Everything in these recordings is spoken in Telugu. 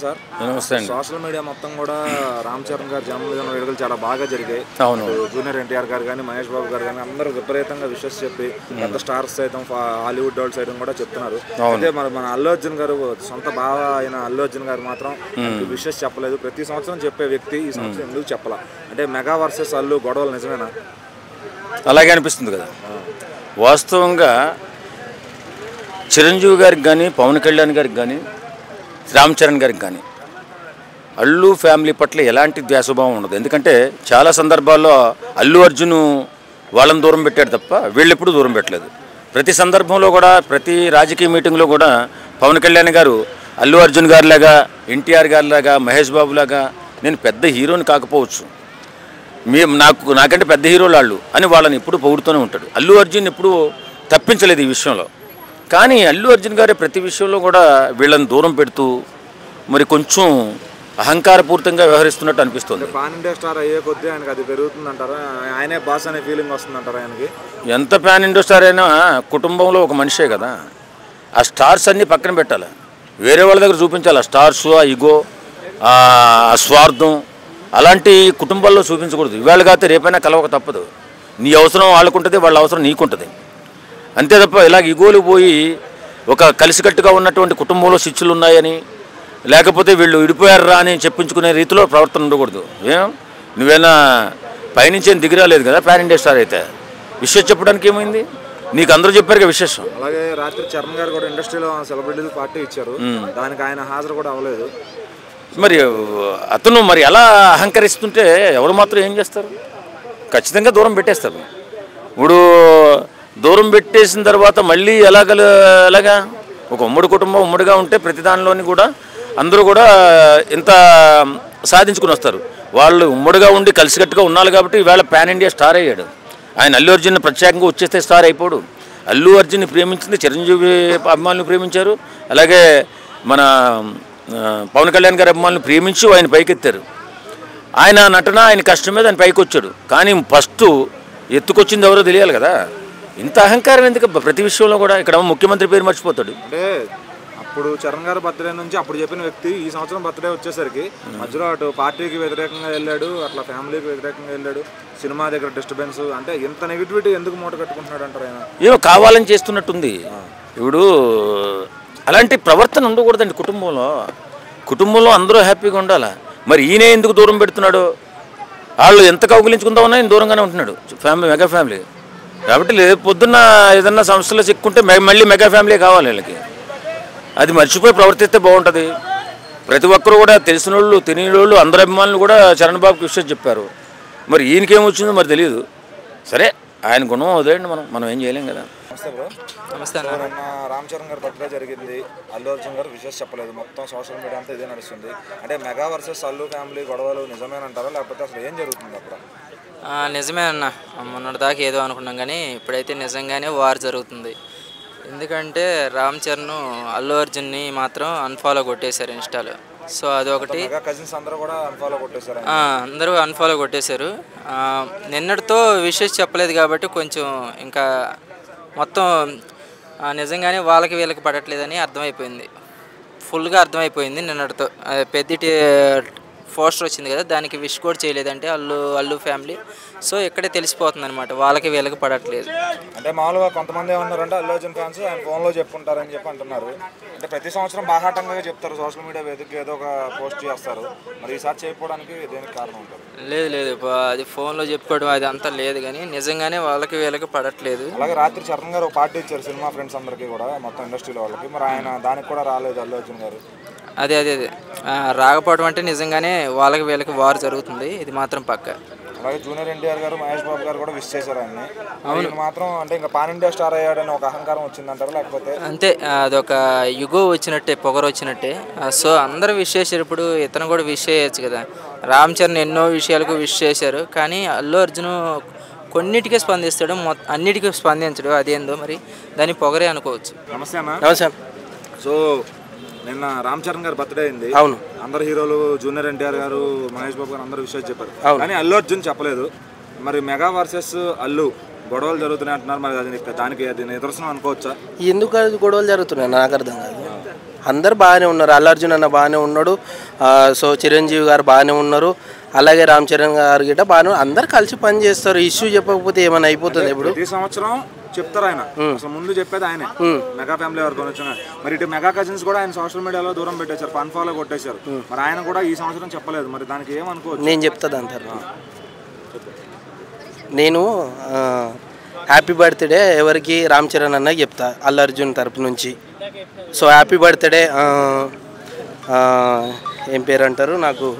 సార్ నమస్తే అండి. సోషల్ మీడియా మొత్తం కూడా రామ్ చరణ్ గారి జన్మదిన వేడుకలు చాలా బాగా జరిగాయి. అవును. జూనియర్ ఎన్టీఆర్ గారు కానీ మహేష్ బాబు గారు కానీ అందరూ విపరీతంగా విషెస్ చెప్పి పెద్ద స్టార్స్ సైతం హాలీవుడ్ వాళ్ళు సైతం కూడా చెప్తున్నారు. అయితే మన అల్లు అర్జున్ గారు సొంత బావ అయిన అల్లు అర్జున్ గారు మాత్రం విషెస్ చెప్పలేదు. ప్రతి సంవత్సరం చెప్పే వ్యక్తి ఈ సంవత్సరం ఎందుకు చెప్పాల? అంటే మెగా వర్సెస్ అల్లు గొడవలు నిజమేనా? అలాగే అనిపిస్తుంది కదా. వాస్తవంగా చిరంజీవి గారికి కానీ పవన్ కళ్యాణ్ గారికి కానీ రామ్ చరణ్ గారికి కానీ అల్లు ఫ్యామిలీ పట్ల ఎలాంటి ద్వేషభావం ఉండదు. ఎందుకంటే చాలా సందర్భాల్లో అల్లు అర్జున్ వాళ్ళని దూరం పెట్టాడు తప్ప వీళ్ళెప్పుడు దూరం పెట్టలేదు. ప్రతి సందర్భంలో కూడా ప్రతి రాజకీయ మీటింగ్లో కూడా పవన్ కళ్యాణ్ గారు అల్లు అర్జున్ గారిలాగా ఎన్టీఆర్ గారిలాగా మహేష్ బాబులాగా నేను పెద్ద హీరోని కాకపోవచ్చు, నాకంటే పెద్ద హీరోలు వాళ్ళు అని వాళ్ళని ఎప్పుడు పొగుడుతూనే ఉంటాడు. అల్లు అర్జున్ ఎప్పుడు తప్పించలేదు ఈ విషయంలో. కానీ అల్లు అర్జున్ గారే ప్రతి విషయంలో కూడా వీళ్ళని దూరం పెడుతూ మరి కొంచెం అహంకారపూరితంగా వ్యవహరిస్తున్నట్టు అనిపిస్తుంది. పాన్ ఇండియా స్టార్ అయ్యే కొద్దీ ఆయనకి అది పెరుగుతుందంటారా? ఆయనే బాస్ అనే ఫీలింగ్ వస్తుందంటారా ఆయనకి? ఎంత పాన్ ఇండియా స్టార్ అయినా కుటుంబంలో ఒక మనిషే కదా. ఆ స్టార్స్ అన్నీ పక్కన పెట్టాలి, వేరే వాళ్ళ దగ్గర చూపించాలి. ఆ స్టార్స్, ఆ ఇగో, ఆ స్వార్థం అలాంటి కుటుంబాల్లో చూపించకూడదు. ఇవాళ కాకపోతే రేపైనా కలవక తప్పదు. నీ అవసరం వాళ్ళకుంటుంది, వాళ్ళ అవసరం నీకుంటుంది. అంతే తప్ప ఇలాగ ఇగోలు పోయి ఒక కలిసికట్టుగా ఉన్నటువంటి కుటుంబంలో శిక్షలు ఉన్నాయని లేకపోతే వీళ్ళు విడిపోయారా అని చెప్పించుకునే రీతిలో ప్రవర్తన ఉండకూడదు. నువ్వేనా పైనుంచి ఏం దిగిరాలేదు కదా పాన్ ఇండియా స్టార్ అయితే. విషయం చెప్పడానికి ఏమైంది? నీకు అందరూ చెప్పారు కదా విశేషం. అలాగే రాత్రి చరణ్ గారు కూడా ఇండస్ట్రీలో సెలబ్రిటీలు పార్టీ ఇచ్చారు, దానికి ఆయన హాజరు కూడా అవ్వలేదు. మరి అతను మరి ఎలా అహంకరిస్తుంటే ఎవరు మాత్రం ఏం చేస్తారు? ఖచ్చితంగా దూరం పెట్టేస్తారు. ఇప్పుడు దూరం పెట్టేసిన తర్వాత మళ్ళీ ఎలాగా ఒక ఉమ్మడి కుటుంబం ఉమ్మడిగా ఉంటే ప్రతి దానిలోని కూడా అందరూ కూడా ఇంత సాధించుకుని వస్తారు. వాళ్ళు ఉమ్మడిగా ఉండి కలిసికట్టుగా ఉన్నారు కాబట్టి ఈవేళ పాన్ ఇండియా స్టార్ అయ్యాడు. ఆయన అల్లు అర్జున్ ప్రత్యేకంగా వచ్చేస్తే స్టార్ అయిపోడు. అల్లు అర్జున్ని ప్రేమించింది చిరంజీవి అభిమానులు ప్రేమించారు, అలాగే మన పవన్ కళ్యాణ్ గారి అభిమానులు ప్రేమించి ఆయన పైకెత్తారు. ఆయన నటన ఆయన కష్టం మీద ఆయన పైకి వచ్చాడు. కానీ ఫస్ట్ ఎత్తుకొచ్చింది ఎవరో తెలియాలి కదా. ఇంత అహంకారం ఎందుకు ప్రతి విషయంలో కూడా? ఇక్కడ ముఖ్యమంత్రి పేరు మర్చిపోతాడు. అంటే అప్పుడు చరణ్ గారు బర్త్డే నుంచి అప్పుడు చెప్పిన వ్యక్తి ఈ సంవత్సరం బర్త్డే వచ్చేసరికి మధ్యలో అటు పార్టీకి వ్యతిరేకంగా వెళ్ళాడు, అట్లా ఫ్యామిలీకి వ్యతిరేకంగా వెళ్ళాడు, సినిమా దగ్గర డిస్టర్బెన్స్. అంటే ఇంత నెగిటివిటీ ఎందుకు మూట కట్టుకుంటున్నాడు అంటారు ఆయన? ఏమో కావాలని చేస్తున్నట్టుంది. ఇప్పుడు అలాంటి ప్రవర్తన ఉండకూడదండి కుటుంబంలో అందరూ హ్యాపీగా ఉండాలి. మరి ఈయన ఎందుకు దూరం పెడుతున్నాడు? వాళ్ళు ఎంత కౌగులించుకుందామన్నా ఈయన దూరంగానే ఉంటున్నాడు మెగా ఫ్యామిలీ కాబట్టి. లేదు పొద్దున్న ఏదన్నా సంస్థలో చిక్కుంటే మళ్ళీ మెగా ఫ్యామిలీ కావాలి వీళ్ళకి. అది మర్చిపోయి ప్రవర్తిస్తే బాగుంటుంది. ప్రతి ఒక్కరు కూడా తెలిసిన వాళ్ళు తెలియని వాళ్ళు అందరి అభిమానులు కూడా చరణ్ బాబుకి విషయం చెప్పారు. మరి ఈయనకేమొచ్చిందో మరి తెలియదు. సరే ఆయన గుణం వదిలేండి, మనం ఏం చేయలేం కదా. నమస్తే బ్రో. నమస్తే. నిన్న రామ్ చరణ్ గారి బర్త్డే జరిగింది, అల్లు అర్జున్ గారు విషెస్ చెప్పలేదు. మొత్తం సోషల్ మీడియా అంతా ఇదే నడుస్తుంది. అంటే మెగా వర్సెస్ అల్లు ఫ్యామిలీ గొడవలు నిజమేనంటారా లేకపోతే అసలు ఏం జరుగుతుంది అక్కడ? నిజమే అన్న. మొన్నటి దాకా ఏదో అనుకున్నాం కానీ ఇప్పుడైతే నిజంగానే వార్ జరుగుతుంది. ఎందుకంటే రామ్ చరణ్ అల్లు అర్జున్ని మాత్రం అన్ఫాలో కొట్టేశారు ఇన్స్టాలో. సో అదొకటి. కజిన్స్ అందరూ కూడా అన్ఫాలో కొట్టేశారు. అందరూ అన్ఫాలో కొట్టేశారు. నిన్నటితో విషెస్ చెప్పలేదు కాబట్టి కొంచెం ఇంకా మొత్తం నిజంగానే వాళ్ళకి వీళ్ళకి పడట్లేదని అర్థమైపోయింది, ఫుల్గా అర్థమైపోయింది నిన్నటితో. పెద్ద పోస్టర్ వచ్చింది కదా, దానికి విష్ కూడా చేయలేదంటే అల్లు ఫ్యామిలీ. సో ఇక్కడే తెలిసిపోతుంది అనమాట వాళ్ళకి వీళ్ళకి పడట్లేదు. అంటే మామూలుగా కొంతమంది ఏమన్నారంటే అల్లు అర్జున్ ఫ్యాన్స్ ఆయన ఫోన్లో చెప్పుకుంటారని చెప్పి అంటున్నారు. అంటే ప్రతి సంవత్సరం బాహాటంగా చెప్తారు, సోషల్ మీడియా వేదికగా ఏదో ఒక పోస్ట్ చేస్తారు. మరి ఈసారి చేయకపోవడానికి దేనికి కారణం ఉంటుంది? లేదు అది ఫోన్లో చెప్పుకోవడం అది అంతా లేదు, కానీ నిజంగానే వాళ్ళకి వీళ్ళకి పడట్లేదు. అలాగే రాత్రి చరణ్ గారు ఒక పార్టీ ఇచ్చారు సినిమా ఫ్రెండ్స్ అందరికీ కూడా, మొత్తం ఇండస్ట్రీలో వాళ్ళకి. మరి ఆయన దానికి కూడా రాలేదు అల్లు అర్జున్ గారు. అదే రాకపోవడం అంటే నిజంగానే వాళ్ళకి వీళ్ళకి వార్ జరుగుతుంది, ఇది మాత్రం పక్క. అలాగే జూనియర్ ఎన్టీఆర్ గారు మహేష్ బాబు గారు కూడా విష్ చేశారు ఆయన్ని. అవును మాత్రం అంటే ఇంకా పాన్ ఇండియా స్టార్ అయ్యాడని ఒక అహంకారం వచ్చిందంటారు లేకపోతే? అంతే, అదొక యుగో వచ్చినట్టే, పొగరు వచ్చినట్టే. సో అందరూ విష్ చేశారు, ఇప్పుడు ఇతను కూడా విష్ చేయొచ్చు కదా. రామ్ చరణ్ ఎన్నో విషయాలకు విష్ చేశారు, కానీ అల్లు అర్జున్ కొన్నిటికే స్పందిస్తాడు, అన్నిటికీ స్పందించడు. అదేందో మరి దాన్ని పొగరే అనుకోవచ్చు. నమస్తే అన్న. నమస్తే. సో నిన్న రామ్ చరణ్ గారు బర్త్డే అయింది. అవును. అందరు హీరోలు జూనియర్ ఎన్టీఆర్ గారు మహేష్ బాబు గారు అందరూ విషయాలు చెప్పారు, కానీ అల్లు అర్జున్ చెప్పలేదు. మరి మెగా వర్సెస్ అల్లు గొడవలు జరుగుతున్నాయి అంటున్నారు. మరి దానికి అది నిదర్శనం అనుకోవచ్చా? ఎందుకు గొడవలు జరుగుతున్నాయి నాకు అర్థం కాదు. అందరు బాగానే ఉన్నారు. అల్లు అర్జున్ అన్న బాగానే ఉన్నాడు. సో చిరంజీవి గారు బాగానే ఉన్నారు. అలాగే రామ్ చరణ్ గారు గిట్ట బాగానే అందరు కలిసి పని చేస్తారు. ఇష్యూ చెప్పకపోతే ఏమైనా అయిపోతుంది. ఇప్పుడు ప్రతి సంవత్సరం చెప్తారు ఆయన, అసలు ముందు చెప్పేది ఆయనే మెగా ఫ్యామిలీ వరకు వచ్చిన. మరి ఇటు మెగా కజిన్స్ కూడా ఆయన సోషల్ మీడియాలో దూరం పెట్టేశారు, అన్ఫాలో కొట్టేశారు. మరి ఆయన కూడా ఈ సంవత్సరం చెప్పలేదు. మరి దానికి ఏమనుకోవచ్చు? నేను చెప్తా దాని తర్వాత. నేను హ్యాపీ బర్త్డే ఎవరికి రామ్ చరణ్ అన్నకి చెప్తా అల్లు అర్జున్ తరపు నుంచి. సో హ్యాపీ బర్త్డే ఏం పేరు అంటారు నాకు,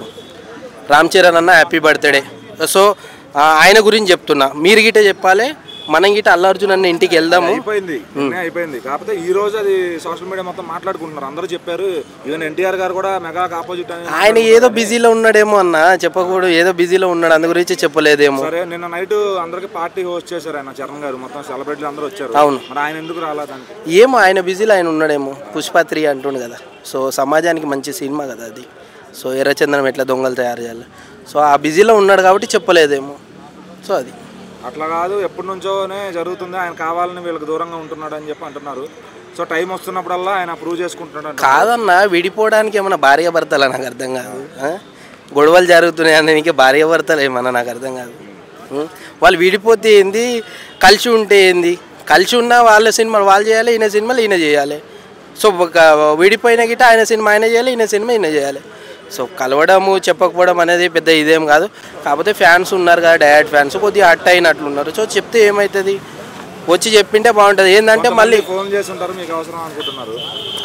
రామ్ చరణ్ అన్న హ్యాపీ బర్త్డే. సో ఆయన గురించి చెప్తున్నా, మీరు గిట్ట చెప్పాలి. మనం గిట్ట అల్లు అర్జున్ అన్న ఇంటికి వెళ్దాము. అయిపోయింది కాకపోతే ఈ రోజు అది సోషల్ మీడియా మొత్తం మాట్లాడుకుంటున్నారు. అందరూ చెప్పారు, ఈవెన్ ఎన్టీఆర్ గారు కూడా మెగాకి ఆపోజిట్ అని. ఆయన ఏదో బిజీలో ఉన్నాడేమో అన్న, చెప్పకూడదు. ఏదో బిజీలో ఉన్నాడు, అందు గురించి చెప్పలేదేమో. సరే, నిన్న నైట్ అందరికి పార్టీ హోస్ట్ చేశారు ఆయన, చరణ్ గారు, మొత్తం సెలబ్రిటీలు అందరూ వచ్చారు. అవును, మరి ఆయన ఎందుకు రాలేదానికి? ఏమో ఆయన బిజీలో ఆయన ఉన్నాడేమో. పుష్ప 3 అంటుండు కదా. సో సమాజానికి మంచి సినిమా కదా అది. సో ఎర్రచందనం ఎట్లా దొంగలు తయారు చేయాలి. సో ఆ బిజీలో ఉన్నాడు కాబట్టి చెప్పలేదేమో. సో అది అట్లా కాదు, ఎప్పటి నుంచోనే జరుగుతుంది. ఆయన కావాలని వీళ్ళకి దూరంగా ఉంటున్నాడు అని చెప్పి అంటున్నారు. సో టైం వస్తున్నప్పుడల్లా ఆయన ప్రూవ్ చేసుకుంటున్నాడు. కాదన్నా, విడిపోవడానికి ఏమన్నా భార్య భర్తలా నాకు అర్థం కాదు. గొడవలు జరుగుతున్నాయి అనే భార్య భర్తలు ఏమన్నా నాకు అర్థం కాదు. వాళ్ళు విడిపోతే ఏంది, కలిసి ఉంటే ఏంది? కలిసి ఉన్నా వాళ్ళ సినిమాలు వాళ్ళు చేయాలి, ఈయన సినిమాలు ఈయన చేయాలి. సో విడిపోయిన గిట్ట ఆయన సినిమా ఆయన చేయాలి, ఈయన సినిమా ఈయన చేయాలి. సో కలవడము చెప్పకపోవడం అనేది పెద్ద ఇదేం కాదు. కాకపోతే ఫ్యాన్స్ ఉన్నారు కదా, డైరెక్ట్ ఫ్యాన్స్ కొద్దిగా అట్ అయినట్లున్నారు. సో చెప్తే ఏమవుతుంది, వచ్చి చెప్పింటే బాగుంటుంది. ఏంటంటే మళ్ళీ ఫోన్ చేసి ఉంటారు, మీకు అవసరం అనుకుంటున్నారు.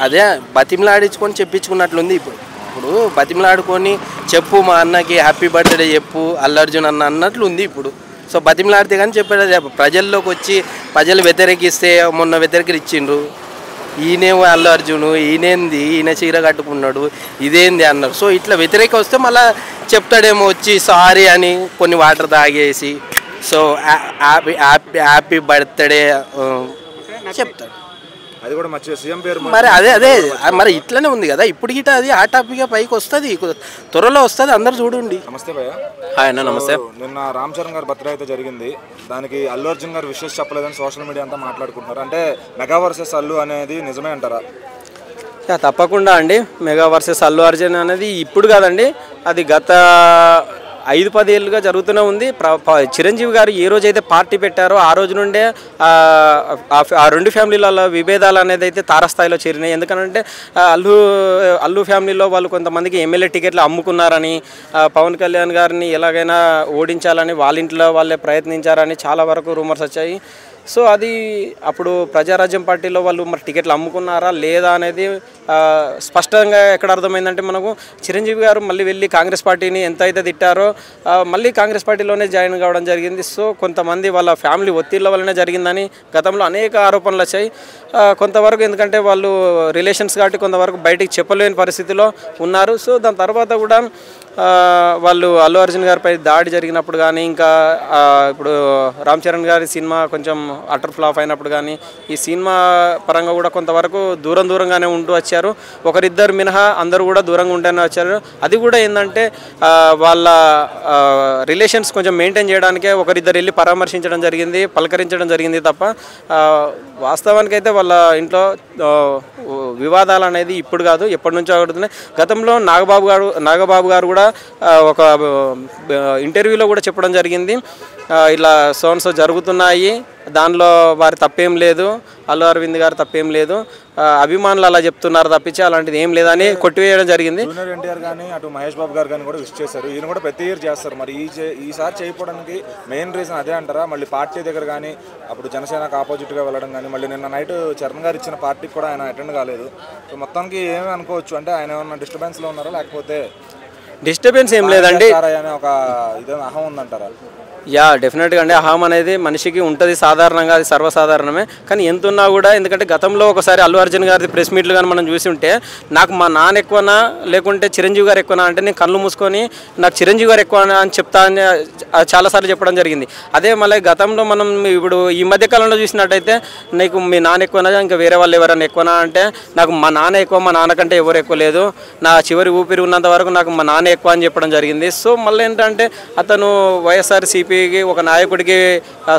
అదే బతిమలాడించుకొని చెప్పించుకున్నట్లుంది. ఇప్పుడు బతిమలాడుకొని చెప్పు మా అన్నకి హ్యాపీ బర్త్డే చెప్పు అల్లు అర్జున్ అన్న అన్నట్లు ఉంది ఇప్పుడు. సో బతిమలాడితే కానీ చెప్పేది ప్రజల్లోకి వచ్చి ప్రజలు వ్యతిరేకిస్తే మొన్న వ్యతిరేకించిండ్రు. ఈయనేమో అల్లు అర్జును, ఈయనేంది, ఈయన చీర కట్టుకున్నాడు, ఇదేంది అన్నారు. సో ఇట్లా వ్యతిరేకం వస్తే మళ్ళీ చెప్తాడేమో వచ్చి సారీ అని కొన్ని వాటర్ తాగేసి. సో హ్యాపీ బర్త్డే చెప్తాడు. అది కూడా మంచి సీఎం పేరు. మరి అదే మరి ఇట్లనే ఉంది కదా ఇప్పుడు గిట్ట. అది ఆ టాపిక్గా పైకి వస్తుంది, త్వరలో వస్తుంది. అందరు చూడండి. నమస్తే భయ్య. అన్న నమస్తే. నిన్న రామ్ చరణ్ గారి బర్త్డే అయితే జరిగింది. దానికి అల్లు అర్జున్ గారు విషెస్ చెప్పలేదని సోషల్ మీడియా అంతా మాట్లాడుకుంటున్నారు. అంటే మెగా వర్సెస్ అల్లు అనేది నిజమే అంటారా? తప్పకుండా అండి. మెగా వర్సెస్ అల్లు అర్జున్ అనేది ఇప్పుడు కాదండి, అది గత 5-10 ఏళ్ళుగా జరుగుతూనే ఉంది. చిరంజీవి గారు ఏ రోజైతే పార్టీ పెట్టారో ఆ రోజు నుండే ఆ రెండు ఫ్యామిలీల విభేదాలు అనేది అయితే తారస్థాయిలో చేరినాయి. ఎందుకంటే అల్లు ఫ్యామిలీలో వాళ్ళు కొంతమందికి ఎమ్మెల్యే టికెట్లు అమ్ముకున్నారని, పవన్ కళ్యాణ్ గారిని ఎలాగైనా ఓడించాలని వాళ్ళ ఇంట్లో వాళ్ళే ప్రయత్నించారని చాలా వరకు రూమర్స్ వచ్చాయి. సో అది అప్పుడు ప్రజారాజ్యం పార్టీలో వాళ్ళు మరి టికెట్లు అమ్ముకున్నారా లేదా అనేది స్పష్టంగా ఎక్కడ అర్థమైందంటే, మనకు చిరంజీవి గారు మళ్ళీ వెళ్ళి కాంగ్రెస్ పార్టీని ఎంత అయితే తిట్టారో మళ్ళీ కాంగ్రెస్ పార్టీలోనే జాయిన్ కావడం జరిగింది. సో కొంతమంది వాళ్ళ ఫ్యామిలీ ఒత్తిళ్ళ వల్లనే జరిగిందని గతంలో అనేక ఆరోపణలు వచ్చాయి. కొంతవరకు ఎందుకంటే వాళ్ళు రిలేషన్స్ కాబట్టి కొంతవరకు బయటికి చెప్పలేని పరిస్థితిలో ఉన్నారు. సో దాని తర్వాత కూడా వాళ్ళు అల్లు అర్జున్ గారిపై దాడి జరిగినప్పుడు కానీ, ఇంకా ఇప్పుడు రామ్ చరణ్ గారి సినిమా కొంచెం అటర్ ఫ్లాప్ అయినప్పుడు కానీ, ఈ సినిమా పరంగా కూడా కొంతవరకు దూరంగానే ఉంటూ వచ్చారు. ఒకరిద్దరు మినహా అందరూ కూడా దూరంగా ఉంటూనే వచ్చారు. అది కూడా ఏంటంటే వాళ్ళ రిలేషన్స్ కొంచెం మెయింటైన్ చేయడానికే ఒకరిద్దరు వెళ్ళి పరామర్శించడం జరిగింది, పలకరించడం జరిగింది తప్ప వాస్తవానికి అయితే వాళ్ళ ఇంట్లో వివాదాలు అనేది ఇప్పుడు కాదు, ఎప్పటి నుంచో అవుతున్నాయి. గతంలో నాగబాబు గారు కూడా ఒక ఇంటర్వ్యూలో కూడా చెప్పడం జరిగింది, ఇలా సోన్సో జరుగుతున్నాయి, దానిలో వారి తప్పేం లేదు, అల్లు అరవింద్ గారు తప్పేం లేదు, అభిమానులు అలా చెప్తున్నారు తప్పించి అలాంటిది ఏం లేదని కొట్టివేయడం జరిగింది. జూనియర్ ఎన్టీఆర్ కానీ అటు మహేష్ బాబు గారు కానీ కూడా విష్ చేశారు. ఈయన కూడా ప్రతి ఇయర్ చేస్తారు. మరి ఈసారి చేయకపోవడానికి మెయిన్ రీజన్ అదే అంటారా? మళ్ళీ పార్టీ దగ్గర కానీ అప్పుడు జనసేనకు ఆపోజిట్గా వెళ్ళడం కానీ, మళ్ళీ నిన్న నైట్ చరణ్ గారు ఇచ్చిన పార్టీకి కూడా ఆయన అటెండ్ కాలేదు. సో మొత్తానికి ఏమి అనుకోవచ్చు అంటే, ఆయన ఏమన్నా డిస్టర్బెన్స్లో ఉన్నారా, లేకపోతే డిస్టర్బెన్స్ ఏం లేదండి, ఒక ఇదే అహం ఉందంటారా? యా డెఫినెట్గా అండి. అహం అనేది మనిషికి ఉంటుంది సాధారణంగా, అది సర్వసాధారణమే. కానీ ఎంత ఉన్నా కూడా, ఎందుకంటే గతంలో ఒకసారి అల్లు అర్జున్ గారి ప్రెస్ మీట్లు కానీ మనం చూసి ఉంటే, నాకు మా నాన్న ఎక్కువనా లేకుంటే చిరంజీవి గారు ఎక్కువనా అంటే నేను కళ్ళు మూసుకొని నాకు చిరంజీవి గారు ఎక్కువ అని చెప్తా అని చాలాసార్లు చెప్పడం జరిగింది. అదే మళ్ళీ గతంలో మనం ఇప్పుడు ఈ మధ్యకాలంలో చూసినట్టయితే, నీకు మీ నాన్న ఎక్కువనా ఇంకా వేరే వాళ్ళు ఎవరైనా ఎక్కువనా అంటే, నాకు మా నాన్న ఎక్కువ, మా నాన్నకంటే ఎవరు ఎక్కువ లేదు, నా చివరి ఊపిరి ఉన్నంత వరకు నాకు మా నాన్న ఎక్కువ అని చెప్పడం జరిగింది. సో మళ్ళీ ఏంటంటే అతను వైఎస్ఆర్సీపీకి ఒక నాయకుడికి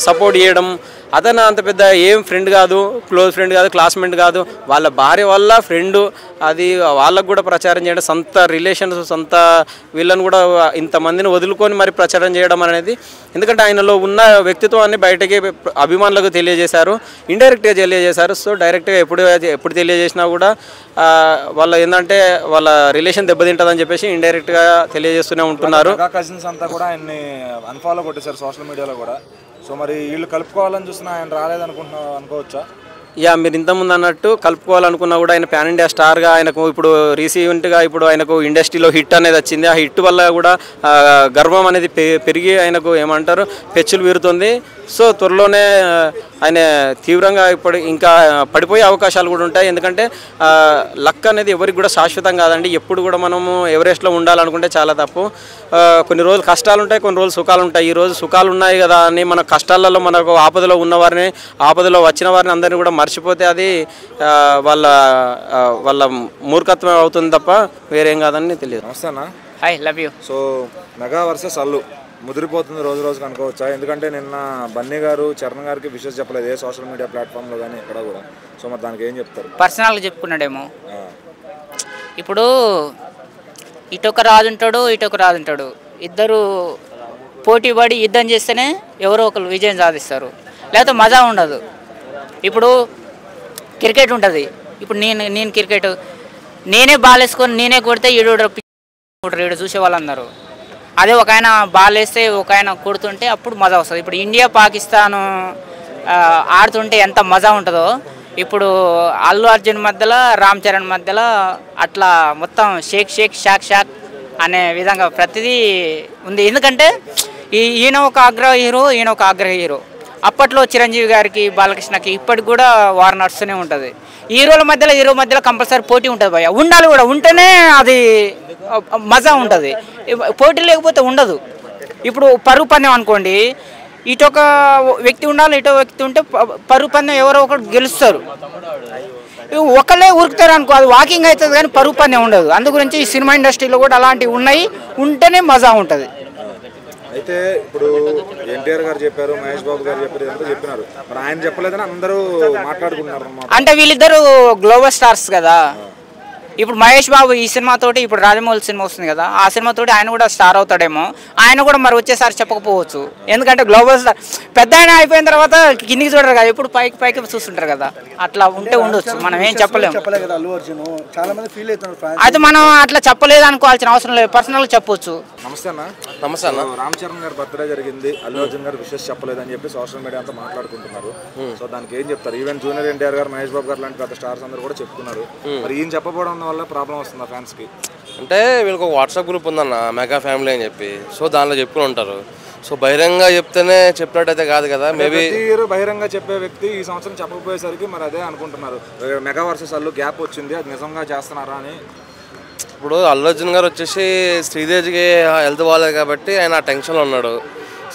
సపోర్ట్ చేయడం, అతను అంత పెద్ద ఏం ఫ్రెండ్ కాదు, క్లోజ్ ఫ్రెండ్ కాదు, క్లాస్మేట్ కాదు, వాళ్ళ భార్య వల్ల ఫ్రెండ్. అది వాళ్ళకు కూడా ప్రచారం చేయడం, సొంత రిలేషన్స్, సొంత వీళ్ళని కూడా ఇంతమందిని వదులుకొని మరి ప్రచారం చేయడం అనేది, ఎందుకంటే ఆయనలో ఉన్న వ్యక్తిత్వాన్ని బయటకి అభిమానులకు తెలియజేశారు, ఇండైరెక్ట్గా తెలియజేశారు. సో డైరెక్ట్గా ఎప్పుడు తెలియజేసినా కూడా వాళ్ళ ఏంటంటే వాళ్ళ రిలేషన్ దెబ్బతింటుందని చెప్పేసి ఇండైరెక్ట్గా తెలియజేస్తూనే ఉంటున్నారు. కజిన్స్ అంతా కూడా ఆయన్ని అన్ఫాలో కొట్టేశారు సోషల్ మీడియాలో కూడా. సో మరి వీళ్ళు కలుపుకోవాలని చూసినా ఆయన అనుకోవచ్చా? మీరు ఇంతకుముందు అన్నట్టు కలుపుకోవాలనుకున్నా కూడా ఆయన పాన్ ఇండియా స్టార్గా ఆయనకు ఇప్పుడు రీసెంట్గా ఆయనకు ఇండస్ట్రీలో హిట్ అనేది వచ్చింది. ఆ హిట్ వల్ల కూడా గర్వం అనేది పెరిగి ఆయనకు ఏమంటారు పెచ్చులు వీరుతుంది. సో త్వరలోనే ఆయన తీవ్రంగా ఇప్పుడు ఇంకా పడిపోయే అవకాశాలు కూడా ఉంటాయి. ఎందుకంటే లక్ అనేది ఎవరికి కూడా శాశ్వతం కాదండి. ఎప్పుడు కూడా మనము ఎవరెస్ట్లో ఉండాలనుకుంటే చాలా తప్పు. కొన్ని రోజులు కష్టాలు ఉంటాయి, కొన్ని రోజులు సుఖాలు ఉంటాయి. ఈ రోజు సుఖాలు ఉన్నాయి కదా అని మన కష్టాలలో మనకు ఆపదలో ఉన్నవారిని, ఆపదలో వచ్చిన వారిని అందరినీ కూడా మర్చిపోతే అది వాళ్ళ మూర్ఖత్వం అవుతుంది తప్ప వేరేం కాదని తెలియదు. నమస్తే అన్న. Hi, love you. So Mega versus Allu ముదిరిపోతుంది రోజుకి అనుకోవచ్చా? ఎందుకంటే నిన్న బన్నీ గారు చరణ్ గారికి విషయం చెప్పలేదు ఏ సోషల్ మీడియా ప్లాట్ఫామ్లో కానీ ఎక్కడ కూడా. సో మరి దానికి ఏం చెప్తారు? పర్సనల్గా చెప్పుకున్నాడేమో. ఇప్పుడు ఇటొక రాజు ఉంటాడు, ఇద్దరు పోటీ పడి యుద్ధం చేస్తేనే ఎవరో ఒకరు విజయం సాధిస్తారు, లేకపోతే మజా ఉండదు. ఇప్పుడు క్రికెట్ ఉంటుంది. ఇప్పుడు నేను క్రికెట్ నేనే బాల్ వేసుకొని నేనే కొడితే ఈడు చూసే వాళ్ళందరూ. అదే ఒక ఆయన బాల్ వేస్తే ఒక ఆయన కొడుతుంటే అప్పుడు మజా వస్తుంది. ఇప్పుడు ఇండియా పాకిస్తాను ఆడుతుంటే ఎంత మజా ఉంటుందో, ఇప్పుడు అల్లు అర్జున్ మధ్యలో రామ్ చరణ్ మధ్యలో అట్లా మొత్తం షాక్ అనే విధంగా ప్రతిదీ ఉంది. ఎందుకంటే ఈయన ఒక ఆగ్రహ హీరో, అప్పట్లో చిరంజీవి గారికి, బాలకృష్ణకి ఇప్పటికి కూడా వార్ నడుస్తూనే ఉంటుంది. హీరో మధ్యలో కంపల్సరీ పోటీ ఉంటుంది భయ్య, ఉండాలి కూడా. ఉంటేనే అది మజా ఉంటుంది, పోటీ లేకపోతే ఉండదు. ఇప్పుడు పరుగు పందెం అనుకోండి, ఇటొక వ్యక్తి ఉండాలి, ఇటో వ్యక్తి ఉంటే పరుగు పందెం ఎవరో ఒకరు గెలుస్తారు. ఒకళ్ళే ఉరుకుతారు అనుకో, అది వాకింగ్ అవుతుంది కానీ పరుగు పందెం ఉండదు. అందు గురించి ఈ సినిమా ఇండస్ట్రీలో కూడా అలాంటివి ఉన్నాయి, ఉంటేనే మజా ఉంటుంది. అయితే ఇప్పుడు ఎన్టీఆర్ గారు చెప్పారు, మహేష్ బాబు గారు చెప్పారు, ఇదంతా చెప్పినారు. మరి ఆయన చెప్పలేదని అందరూ మాట్లాడుకుంటున్నారు. అంటే వీళ్ళిద్దరు గ్లోబల్ స్టార్స్ కదా. ఇప్పుడు మహేష్ బాబు ఈ సినిమాతోటి, ఇప్పుడు రాజమౌళి సినిమా వస్తుంది కదా, ఆ సినిమాతోటి ఆయన కూడా స్టార్ అవుతాడేమో. ఆయన కూడా మరి వచ్చేసారి చెప్పకపోవచ్చు, ఎందుకంటే గ్లోబల్ స్టార్ పెద్ద ఆయన అయిపోయిన తర్వాత కిందికి చూడరు కదా, ఎప్పుడు పైకి చూస్తుంటారు కదా. అట్లా ఉంటే ఉండొచ్చు, మనం ఏం చెప్పలేము. అయితే మనం అట్లా చెప్పలేదు అనుకోవాల్సిన అవసరం లేదు, పర్సనల్గా చెప్పొచ్చు. నమస్తే అన్న. నమస్తే అన్న. రామ్ చరణ్ గారి బర్త్డే జరిగింది, అల్లు అర్జున్ గారు విషెస్ చెప్పలేదని చెప్పి సోషల్ మీడియా అంతా మాట్లాడుకుంటున్నారు. సో దానికి ఏం చెప్తారు? ఈవెన్ జూనియర్ ఎన్టీఆర్ గారు, మహేష్ బాబు గారు లాంటి పెద్ద స్టార్స్ అందరూ కూడా చెప్తున్నారు. మరి ఈయన చెప్పకపోవడం వల్ల ప్రాబ్లం వస్తుంది ఫ్యాన్స్ కి. అంటే వీళ్ళకి ఒక వాట్సాప్ గ్రూప్ ఉందన్న, మెగా ఫ్యామిలీ అని చెప్పి. సో దానిలో చెప్పుకుని ఉంటారు. సో బహిరంగ చెప్తేనే చెప్పినట్టయితే కాదు కదా. మేబీ బహిరంగ చెప్పే వ్యక్తి ఈ సంవత్సరం చెప్పకపోయేసరికి మరి అదే అనుకుంటున్నారు, మెగా వర్సెస్ అల్లు గ్యాప్ వచ్చింది, అది నిజంగా చేస్తున్నారా అని. ఇప్పుడు అల్లు అర్జున్ గారు వచ్చేసి శ్రీదేవికి హెల్త్ బాగాలేదు కాబట్టి ఆయన ఆ టెన్షన్లో ఉన్నాడు.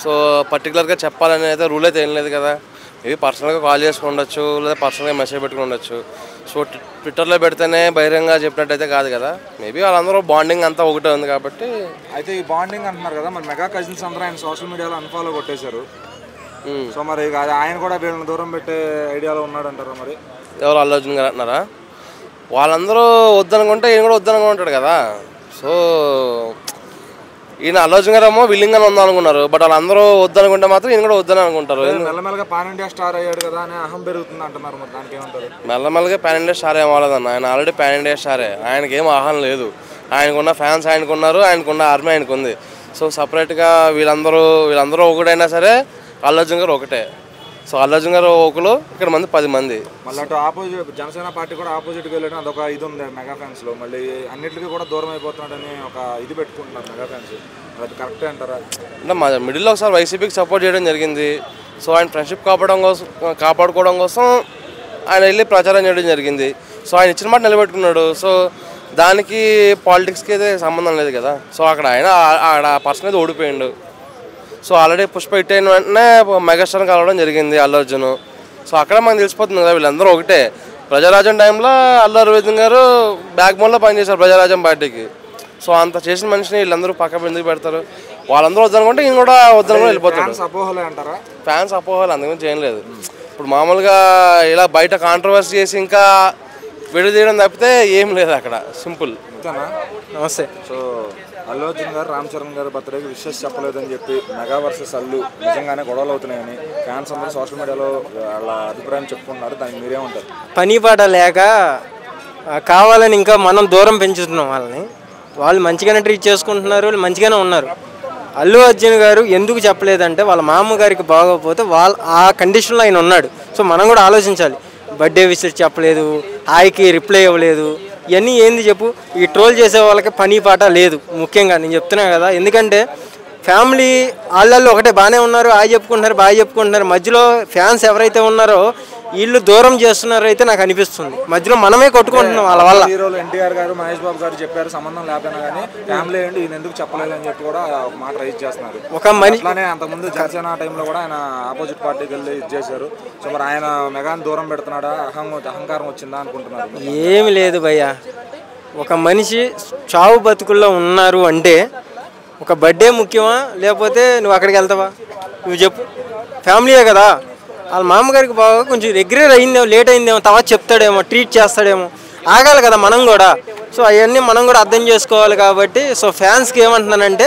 సో పర్టికులర్గా చెప్పాలని అయితే రూల్ అయితే ఏం లేదు కదా. మేబీ పర్సనల్గా కాల్ చేసుకుని ఉండొచ్చు, లేదా పర్సనల్గా మెసేజ్ పెట్టుకుని ఉండొచ్చు. సో ట్విట్టర్లో పెడితేనే బహిరంగ చెప్పినట్టయితే కాదు కదా. మేబీ వాళ్ళందరూ బాండింగ్ అంతా ఒకటే ఉంది కాబట్టి. అయితే ఈ బాండింగ్ అంటున్నారు కదా, మరి మెగా కజిన్స్ అందరూ ఆయన సోషల్ మీడియాలో అన్ఫాలో కొట్టేశారు. సో మరి ఆయన కూడా వీళ్ళని దూరం పెట్టే ఐడియాలో ఉన్నాడు అంటారా? మరి ఎవరు అల్లు అర్జున్ గారు అంటున్నారా? వాళ్ళందరూ వద్దనుకుంటే ఈయన కూడా వద్దనుకుంటాడు కదా. సో ఈయన అల్లు అర్జున్ గారు ఏమో విల్లింగ్ అని ఉందనుకున్నారు, బట్ వాళ్ళందరూ వద్దనుకుంటే మాత్రం ఈయన కూడా వద్దని అనుకుంటారు. మెల్లమెల్లగా పాన్ ఇండియా స్టార్ అయ్యాడు కదా అని అహం పెరుగుతుంది అంటున్నారు. మరి దానికి ఏమంటారు? మెల్లమెల్లగా పాన్ ఇండియా స్టార్ ఏం అవ్వలేదన్న, ఆయన ఆల్రెడీ పాన్ ఇండియా స్టారే. ఆయనకి ఏం ఆహ్వానం లేదు. ఆయనకున్న ఫ్యాన్స్ ఆయనకున్నారు, ఆయనకున్న ఆర్మీ ఆయనకుంది. సో సపరేట్గా వీళ్ళందరూ ఒకటైనా సరే అల్లు అర్జున్ గారు ఒకటే. సో అల్లు అర్జున్ గారు ఒకరు, ఇక్కడ మంది 10 మంది. మళ్ళీ అటు ఆపోజిట్ జనసేన పార్టీ కూడా ఆపోజిట్కి వెళ్ళడం అదొక ఇది ఉంది మెగా ఫ్యాన్స్లో. మళ్ళీ అన్నింటికి కూడా దూరం అయిపోతున్నాడని ఒక ఇది పెట్టుకుంటున్నారు మెగా ఫ్యాన్స్. అది కరెక్టే అంటారా? అంటే మా మిడిల్లో ఒకసారి వైసీపీకి సపోర్ట్ చేయడం జరిగింది. సో ఆయన ఫ్రెండ్షిప్ కాపాడుకోవడం కోసం ఆయన వెళ్ళి ప్రచారం చేయడం జరిగింది. సో ఆయన ఇచ్చిన మాట నిలబెట్టుకున్నాడు. సో దానికి పాలిటిక్స్కి అయితే సంబంధం లేదు కదా. సో అక్కడ పర్సన్ అయితే ఓడిపోయిండు. సో ఆల్రెడీ పుష్ప హిట్ అయిన వెంటనే మెగాస్టార్ కలవడం జరిగింది అల్లు అర్జున్. సో అక్కడ మనకు తెలిసిపోతుంది కదా వీళ్ళందరూ ఒకటే. ప్రజారాజ్యం టైంలో అల్లు అరవింద్ గారు బ్యాక్ బోన్లో పనిచేశారు ప్రజారాజ్యం పార్టీకి. సో అంత చేసిన మనిషిని వీళ్ళందరూ పక్క ఎందుకు పెడతారు? వాళ్ళందరూ వద్దనుకుంటే ఈయన కూడా వద్దనుకుంటే వెళ్ళిపోతాడు. అపోహలే అంటారా? ఫ్యాన్స్ అపోహలు అందుకని చేయలేదు. ఇప్పుడు మామూలుగా ఇలా బయట కాంట్రవర్సీ చేసి ఇంకా విడదీయడం తప్పితే ఏం లేదు అక్కడ, సింపుల్. నమస్తే. సో అల్లు అర్జున్ గారు రామ్ చరణ్ గారి బర్త్డేకి విషెస్ చెప్పలేదని చెప్పి మెగా వర్సెస్ అల్లు నిజంగానే గొడవలు అవుతున్నాయని ఫ్యాన్స్ అందరూ సోషల్ మీడియాలో వాళ్ళ అభిప్రాయం చెప్పుకుంటున్నారు. దానికి మీరేమంటారు? పని పాట లేక కావాలని ఇంకా మనం దూరం పెంచుతున్నాం వాళ్ళని. వాళ్ళు మంచిగానే ట్రీట్ చేసుకుంటున్నారు, మంచిగానే ఉన్నారు. అల్లు అర్జున్ గారు ఎందుకు చెప్పలేదంటే వాళ్ళ మామగారికి బాగోకపోతే ఆ కండిషన్లో ఆయన ఉన్నాడు. సో మనం కూడా ఆలోచించాలి. బర్త్డే విషెస్ చెప్పలేదు, హాయికి రిప్లై ఇవ్వలేదు, ఇవన్నీ ఏంది చెప్పు? ఈ ట్రోల్ చేసే వాళ్ళకి పని పాట లేదు ముఖ్యంగా, నేను చెప్తున్నా కదా. ఎందుకంటే ఫ్యామిలీ వాళ్ళల్లో ఒకటే బాగానే ఉన్నారు, హాయి చెప్పుకుంటున్నారు, బాగా చెప్పుకుంటున్నారు. మధ్యలో ఫ్యాన్స్ ఎవరైతే ఉన్నారో వీళ్ళు దూరం చేస్తున్నారో అయితే నాకు అనిపిస్తుంది. మధ్యలో మనమే కొట్టుకుంటున్నాం వాళ్ళ వల్ల. హీరోలు ఎన్టీఆర్ గారు, మహేష్ బాబు గారు చెప్పారు సంబంధం లేకపోయినా కానీ ఫ్యామిలీ ఏంటి ఈయన ఎందుకు చెప్పలేదు అని చెప్పి కూడా ఒక మాట రైజ్ చేస్తున్నారు. ఒక మనిషి అట్లానే అంతకుముందు జనసేన టైంలో కూడా ఆయన ఆపోజిట్ పార్టీకి వెళ్ళి ఇది చేశారు. సో మరి ఆయన మెగాని దూరం పెడుతున్నాడా, అహంకారం వచ్చిందా అనుకుంటున్నారు? ఏమి లేదు భయ్య. ఒక మనిషి చావు బతుకుల్లో ఉన్నారు అంటే ఒక బర్త్డే ముఖ్యమా, లేకపోతే నువ్వు అక్కడికి వెళ్తావా? నువ్వు చెప్పు. ఫ్యామిలీయే కదా. వాళ్ళ మామగారికి బాగా కొంచెం రెగ్యులర్ అయిందేమో, లేట్ అయిందేమో, తర్వాత చెప్తాడేమో, ట్రీట్ చేస్తాడేమో, ఆగాలి కదా మనం కూడా. సో అవన్నీ మనం కూడా అర్థం చేసుకోవాలి. కాబట్టి సో ఫ్యాన్స్కి ఏమంటున్నానంటే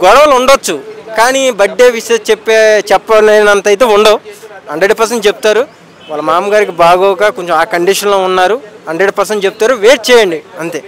గొడవలు ఉండొచ్చు, కానీ బర్త్డే విషయం చెప్పలేనంత అయితే ఉండవు. 100% చెప్తారు. వాళ్ళ మామగారికి బాగోక కొంచెం ఆ కండిషన్లో ఉన్నారు, 100% చెప్తారు. వెయిట్ చేయండి అంతే.